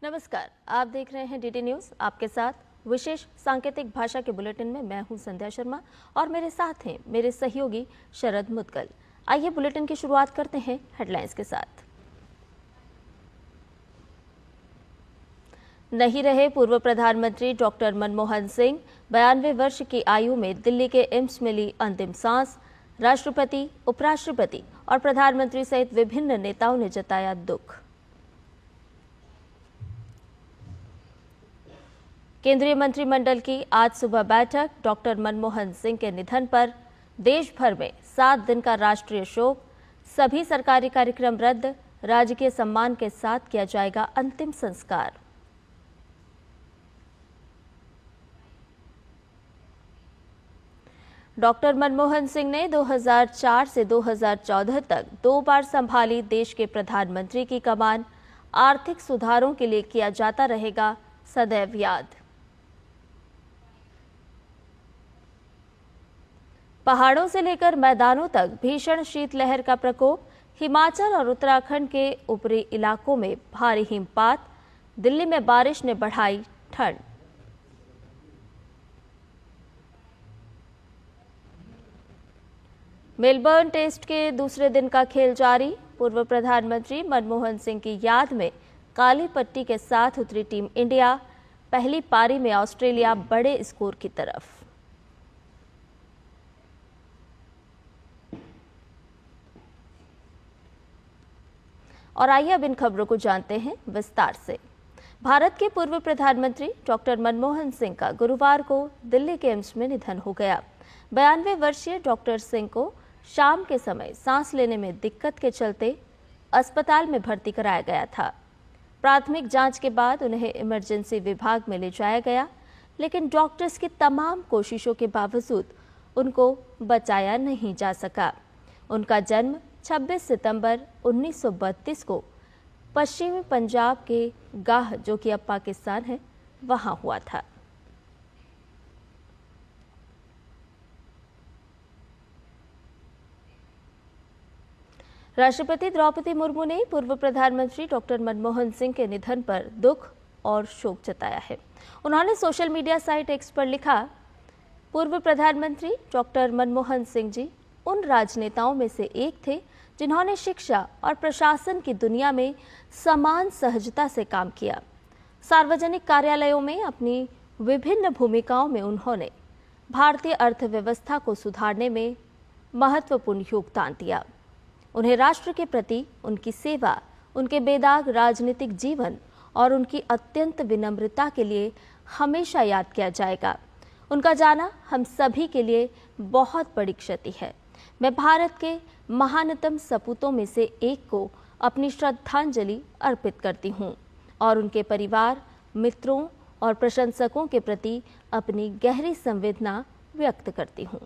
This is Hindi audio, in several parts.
नमस्कार, आप देख रहे हैं डीडी न्यूज। आपके साथ विशेष सांकेतिक भाषा के बुलेटिन में मैं हूं संध्या शर्मा और मेरे साथ हैं मेरे सहयोगी शरद मुदगल। आइए बुलेटिन की शुरुआत करते हैं हेडलाइंस के साथ। नहीं रहे पूर्व प्रधानमंत्री डॉक्टर मनमोहन सिंह, 92 वर्ष की आयु में दिल्ली के एम्स में ली अंतिम सांस। राष्ट्रपति, उपराष्ट्रपति और प्रधानमंत्री सहित विभिन्न नेताओं ने जताया दुख। केंद्रीय मंत्रिमंडल की आज सुबह बैठक। डॉक्टर मनमोहन सिंह के निधन पर देश भर में 7 दिन का राष्ट्रीय शोक। सभी सरकारी कार्यक्रम रद्द। राजकीय सम्मान के साथ किया जाएगा अंतिम संस्कार। डॉक्टर मनमोहन सिंह ने 2004 से 2014 तक 2 बार संभाली देश के प्रधानमंत्री की कमान। आर्थिक सुधारों के लिए किया जाता रहेगा सदैव याद। पहाड़ों से लेकर मैदानों तक भीषण शीतलहर का प्रकोप। हिमाचल और उत्तराखंड के ऊपरी इलाकों में भारी हिमपात। दिल्ली में बारिश ने बढ़ाई ठंड। मेलबर्न टेस्ट के दूसरे दिन का खेल जारी। पूर्व प्रधानमंत्री मनमोहन सिंह की याद में काली पट्टी के साथ उतरी टीम इंडिया। पहली पारी में ऑस्ट्रेलिया बड़े स्कोर की तरफ। और आइए अब इन खबरों को जानते हैं विस्तार से। भारत के पूर्व प्रधानमंत्री डॉक्टर मनमोहन सिंह का गुरुवार को दिल्ली के एम्स में निधन हो गया। 92 वर्षीय डॉक्टर सिंह को शाम के समय सांस लेने में दिक्कत के चलते अस्पताल में भर्ती कराया गया था। प्राथमिक जांच के बाद उन्हें इमरजेंसी विभाग में ले जाया गया, लेकिन डॉक्टर्स की तमाम कोशिशों के बावजूद उनको बचाया नहीं जा सका। उनका जन्म 26 सितंबर 1932 को पश्चिमी पंजाब के गाह, जो कि अब पाकिस्तान है, वहां हुआ था। राष्ट्रपति द्रौपदी मुर्मू ने पूर्व प्रधानमंत्री डॉक्टर मनमोहन सिंह के निधन पर दुख और शोक जताया है। उन्होंने सोशल मीडिया साइट एक्स पर लिखा, पूर्व प्रधानमंत्री डॉक्टर मनमोहन सिंह जी उन राजनेताओं में से एक थे जिन्होंने शिक्षा और प्रशासन की दुनिया में समान सहजता से काम किया। सार्वजनिक कार्यालयों में अपनी विभिन्न भूमिकाओं में उन्होंने भारतीय अर्थव्यवस्था को सुधारने में महत्वपूर्ण योगदान दिया। उन्हें राष्ट्र के प्रति उनकी सेवा, उनके बेदाग राजनीतिक जीवन और उनकी अत्यंत विनम्रता के लिए हमेशा याद किया जाएगा। उनका जाना हम सभी के लिए बहुत बड़ी क्षति है। मैं भारत के महानतम सपूतों में से एक को अपनी श्रद्धांजलि अर्पित करती हूँ और उनके परिवार, मित्रों और प्रशंसकों के प्रति अपनी गहरी संवेदना व्यक्त करती हूँ।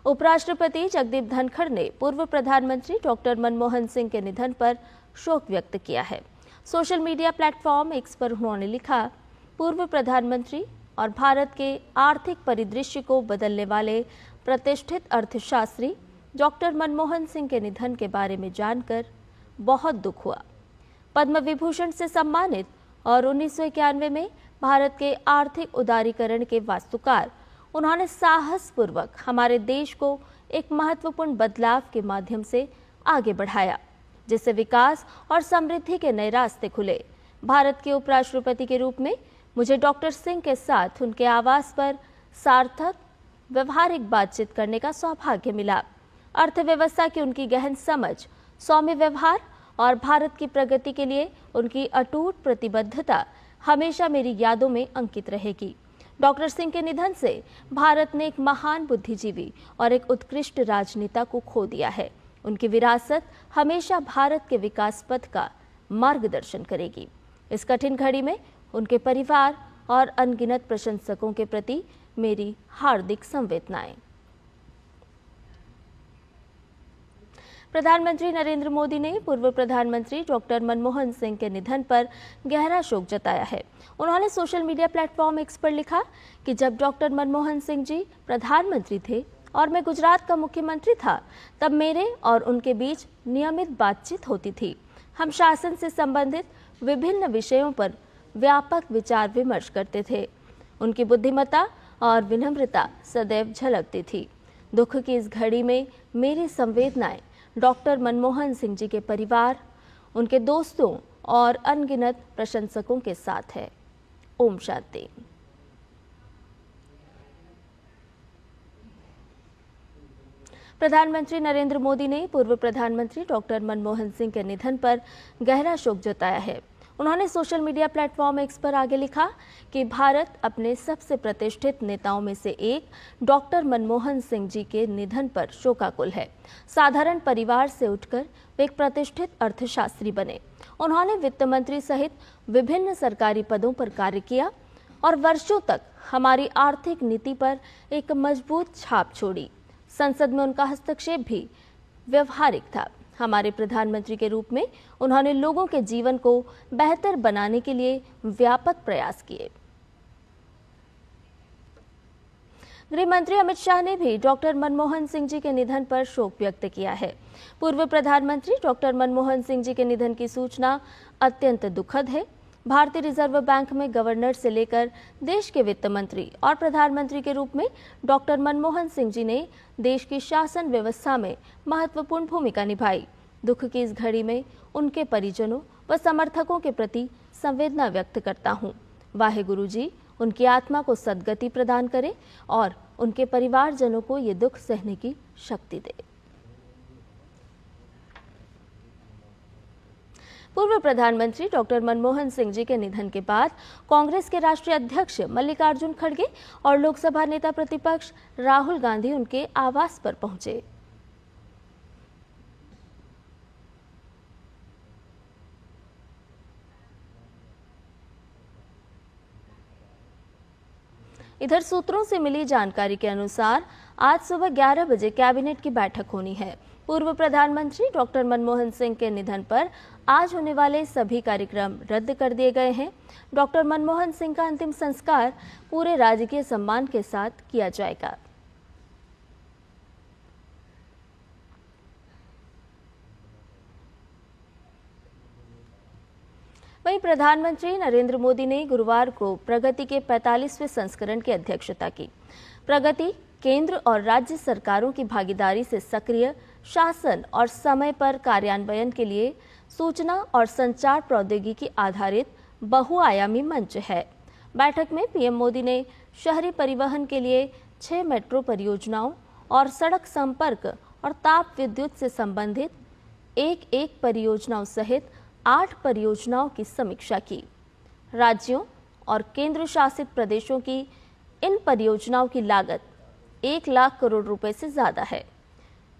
उपराष्ट्रपति जगदीप धनखड़ ने पूर्व प्रधानमंत्री डॉक्टर मनमोहन सिंह के निधन पर शोक व्यक्त किया है। सोशल मीडिया प्लेटफॉर्म एक्स पर उन्होंने लिखा, पूर्व प्रधानमंत्री और भारत के आर्थिक परिदृश्य को बदलने वाले प्रतिष्ठित अर्थशास्त्री डॉक्टर मनमोहन सिंह के निधन के बारे में जानकर बहुत दुख हुआ। पद्म विभूषण से सम्मानित और 1991 में भारत के आर्थिक उदारीकरण के वास्तुकार, उन्होंने साहसपूर्वक हमारे देश को एक महत्वपूर्ण बदलाव के माध्यम से आगे बढ़ाया, जिससे विकास और समृद्धि के नए रास्ते खुले। भारत के उपराष्ट्रपति के रूप में मुझे डॉक्टर सिंह के साथ उनके आवास पर सार्थक व्यवहारिक बातचीत करने का सौभाग्य मिला। अर्थव्यवस्था की उनकी गहन समझ, सौम्य व्यवहार और भारत की प्रगति के लिए उनकी अटूट प्रतिबद्धता हमेशा मेरी यादों में अंकित रहेगी। डॉक्टर सिंह के निधन से भारत ने एक महान बुद्धिजीवी और एक उत्कृष्ट राजनेता को खो दिया है। उनकी विरासत हमेशा भारत के विकास पथ का मार्गदर्शन करेगी। इस कठिन घड़ी में उनके परिवार और अनगिनत प्रशंसकों के प्रति मेरी हार्दिक संवेदनाएं। प्रधानमंत्री नरेंद्र मोदी ने पूर्व प्रधानमंत्री डॉक्टर मनमोहन सिंह के निधन पर गहरा शोक जताया है। उन्होंने सोशल मीडिया प्लेटफॉर्म एक्स पर लिखा कि जब डॉक्टर मनमोहन सिंह जी प्रधानमंत्री थे, और मैं गुजरात का मुख्यमंत्री था, तब मेरे और उनके बीच नियमित बातचीत होती थी। हम शासन से संबंधित विभिन्न विषयों पर व्यापक विचार विमर्श करते थे। उनकी बुद्धिमत्ता और विनम्रता सदैव झलकती थी। दुख की इस घड़ी में मेरी संवेदनाएं डॉक्टर मनमोहन सिंह जी के परिवार, उनके दोस्तों और अनगिनत प्रशंसकों के साथ है। ओम शांति। प्रधानमंत्री नरेंद्र मोदी ने पूर्व प्रधानमंत्री डॉक्टर मनमोहन सिंह के निधन पर गहरा शोक जताया है। उन्होंने सोशल मीडिया प्लेटफॉर्म एक्स पर आगे लिखा कि भारत अपने सबसे प्रतिष्ठित नेताओं में से एक डॉक्टर मनमोहन सिंह जी के निधन पर शोकाकुल है। साधारण परिवार से उठकर वे एक प्रतिष्ठित अर्थशास्त्री बने। उन्होंने वित्त मंत्री सहित विभिन्न सरकारी पदों पर कार्य किया और वर्षों तक हमारी आर्थिक नीति पर एक मजबूत छाप छोड़ी। संसद में उनका हस्तक्षेप भी व्यवहारिक था। हमारे प्रधानमंत्री के रूप में उन्होंने लोगों के जीवन को बेहतर बनाने के लिए व्यापक प्रयास किए। गृह मंत्री अमित शाह ने भी डॉक्टर मनमोहन सिंह जी के निधन पर शोक व्यक्त किया है। पूर्व प्रधानमंत्री डॉक्टर मनमोहन सिंह जी के निधन की सूचना अत्यंत दुखद है। भारतीय रिजर्व बैंक में गवर्नर से लेकर देश के वित्त मंत्री और प्रधानमंत्री के रूप में डॉक्टर मनमोहन सिंह जी ने देश की शासन व्यवस्था में महत्वपूर्ण भूमिका निभाई। दुख की इस घड़ी में उनके परिजनों व समर्थकों के प्रति संवेदना व्यक्त करता हूँ। वाहेगुरु जी उनकी आत्मा को सद्गति प्रदान करे और उनके परिवारजनों को ये दुख सहने की शक्ति दे। पूर्व प्रधानमंत्री डॉक्टर मनमोहन सिंह जी के निधन के बाद कांग्रेस के राष्ट्रीय अध्यक्ष मल्लिकार्जुन खड़गे और लोकसभा नेता प्रतिपक्ष राहुल गांधी उनके आवास पर पहुंचे। इधर सूत्रों से मिली जानकारी के अनुसार आज सुबह 11 बजे कैबिनेट की बैठक होनी है। पूर्व प्रधानमंत्री डॉक्टर मनमोहन सिंह के निधन पर आज होने वाले सभी कार्यक्रम रद्द कर दिए गए हैं। डॉक्टर मनमोहन सिंह का अंतिम संस्कार पूरे राजकीय सम्मान के साथ किया जाएगा। वहीं प्रधानमंत्री नरेंद्र मोदी ने गुरुवार को प्रगति के 45वें संस्करण की अध्यक्षता की। प्रगति केंद्र और राज्य सरकारों की भागीदारी से सक्रिय शासन और समय पर कार्यान्वयन के लिए सूचना और संचार प्रौद्योगिकी आधारित बहुआयामी मंच है। बैठक में पीएम मोदी ने शहरी परिवहन के लिए 6 मेट्रो परियोजनाओं और सड़क संपर्क और ताप विद्युत से संबंधित एक परियोजनाओं सहित 8 परियोजनाओं की समीक्षा की। राज्यों और केंद्र शासित प्रदेशों की इन परियोजनाओं की लागत 1 लाख करोड़ रुपए से ज्यादा है।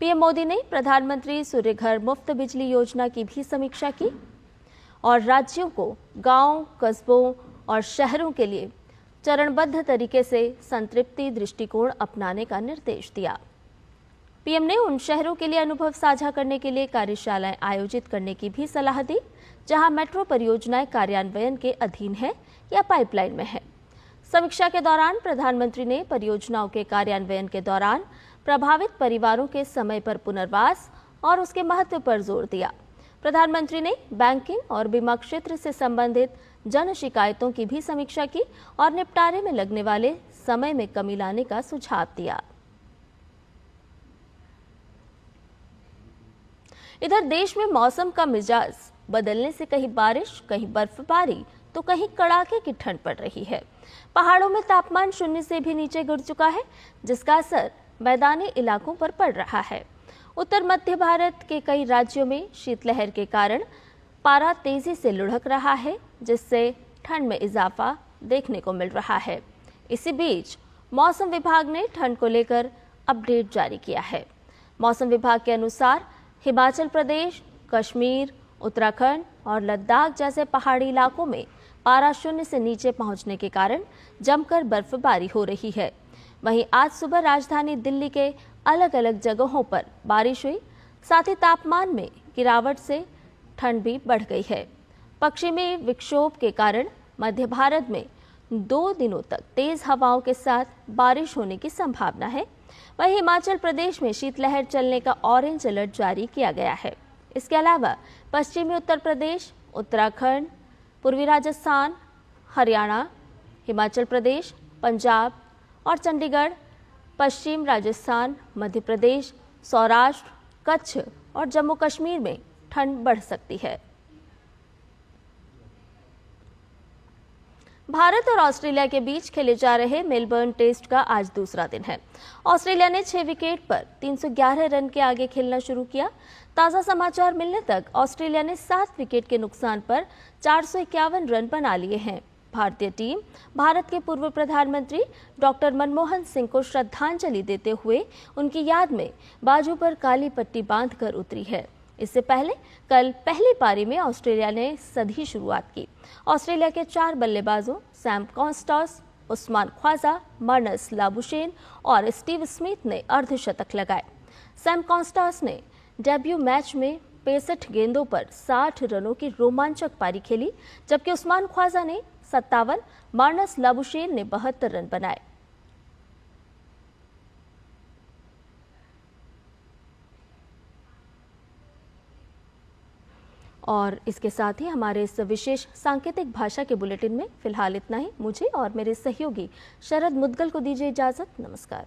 पीएम मोदी ने प्रधानमंत्री सूर्य घर मुफ्त बिजली योजना की भी समीक्षा की और राज्यों को गांव, कस्बों और शहरों के लिए चरणबद्ध तरीके से संतृप्ति दृष्टिकोण अपनाने का निर्देश दिया। पीएम ने उन शहरों के लिए अनुभव साझा करने के लिए कार्यशालाएं आयोजित करने की भी सलाह दी जहां मेट्रो परियोजनाएं कार्यान्वयन के अधीन है या पाइपलाइन में है। समीक्षा के दौरान प्रधानमंत्री ने परियोजनाओं के कार्यान्वयन के दौरान प्रभावित परिवारों के समय पर पुनर्वास और उसके महत्व पर जोर दिया। प्रधानमंत्री ने बैंकिंग और बीमा क्षेत्र से संबंधित जन शिकायतों की भी समीक्षा की और निपटारे में लगने वाले समय में कमी लाने का सुझाव दिया। इधर देश में मौसम का मिजाज बदलने से कहीं बारिश, कहीं बर्फबारी तो कहीं कड़ाके की ठंड पड़ रही है। पहाड़ों में तापमान 0 से भी नीचे गिर चुका है, जिसका असर मैदानी इलाकों पर पड़ रहा है। उत्तर मध्य भारत के कई राज्यों में शीतलहर के कारण पारा तेजी से लुढ़क रहा है, जिससे ठंड में इजाफा देखने को मिल रहा है। इसी बीच मौसम विभाग ने ठंड को लेकर अपडेट जारी किया है। मौसम विभाग के अनुसार हिमाचल प्रदेश, कश्मीर, उत्तराखंड और लद्दाख जैसे पहाड़ी इलाकों में पारा 0 से नीचे पहुंचने के कारण जमकर बर्फबारी हो रही है। वहीं आज सुबह राजधानी दिल्ली के अलग अलग जगहों पर बारिश हुई, साथ ही तापमान में गिरावट से ठंड भी बढ़ गई है। पश्चिमी विक्षोभ के कारण मध्य भारत में 2 दिनों तक तेज हवाओं के साथ बारिश होने की संभावना है। वहीं हिमाचल प्रदेश में शीतलहर चलने का ऑरेंज अलर्ट जारी किया गया है। इसके अलावा पश्चिमी उत्तर प्रदेश, उत्तराखंड, पूर्वी राजस्थान, हरियाणा, हिमाचल प्रदेश, पंजाब और चंडीगढ़, पश्चिम राजस्थान, मध्य प्रदेश, सौराष्ट्र, कच्छ और जम्मू कश्मीर में ठंड बढ़ सकती है। भारत और ऑस्ट्रेलिया के बीच खेले जा रहे मेलबर्न टेस्ट का आज दूसरा दिन है। ऑस्ट्रेलिया ने 6 विकेट पर 311 रन के आगे खेलना शुरू किया। ताज़ा समाचार मिलने तक ऑस्ट्रेलिया ने 7 विकेट के नुकसान पर 451 रन बना लिए हैं। भारतीय टीम भारत के पूर्व प्रधानमंत्री डॉक्टर मनमोहन सिंह को श्रद्धांजलि देते हुए उनकी याद में बाजू पर काली पट्टी बांधकर उतरी है। इससे पहले कल पहली पारी में ऑस्ट्रेलिया ने सधी शुरुआत की। ऑस्ट्रेलिया के 4 बल्लेबाजों Sam Konstas, Usman Khawaja, Marnus Labuschagne और स्टीव स्मिथ ने अर्धशतक लगाए। सैम कॉन्स्टॉस ने डेब्यू मैच में 65 गेंदों पर 60 रनों की रोमांचक पारी खेली, जबकि उस्मान ख्वाजा ने 57, मार्नस लाबुशेन ने 72 रन बनाए। और इसके साथ ही हमारे इस विशेष सांकेतिक भाषा के बुलेटिन में फिलहाल इतना ही। मुझे और मेरे सहयोगी शरद मुद्गल को दीजिए इजाजत। नमस्कार।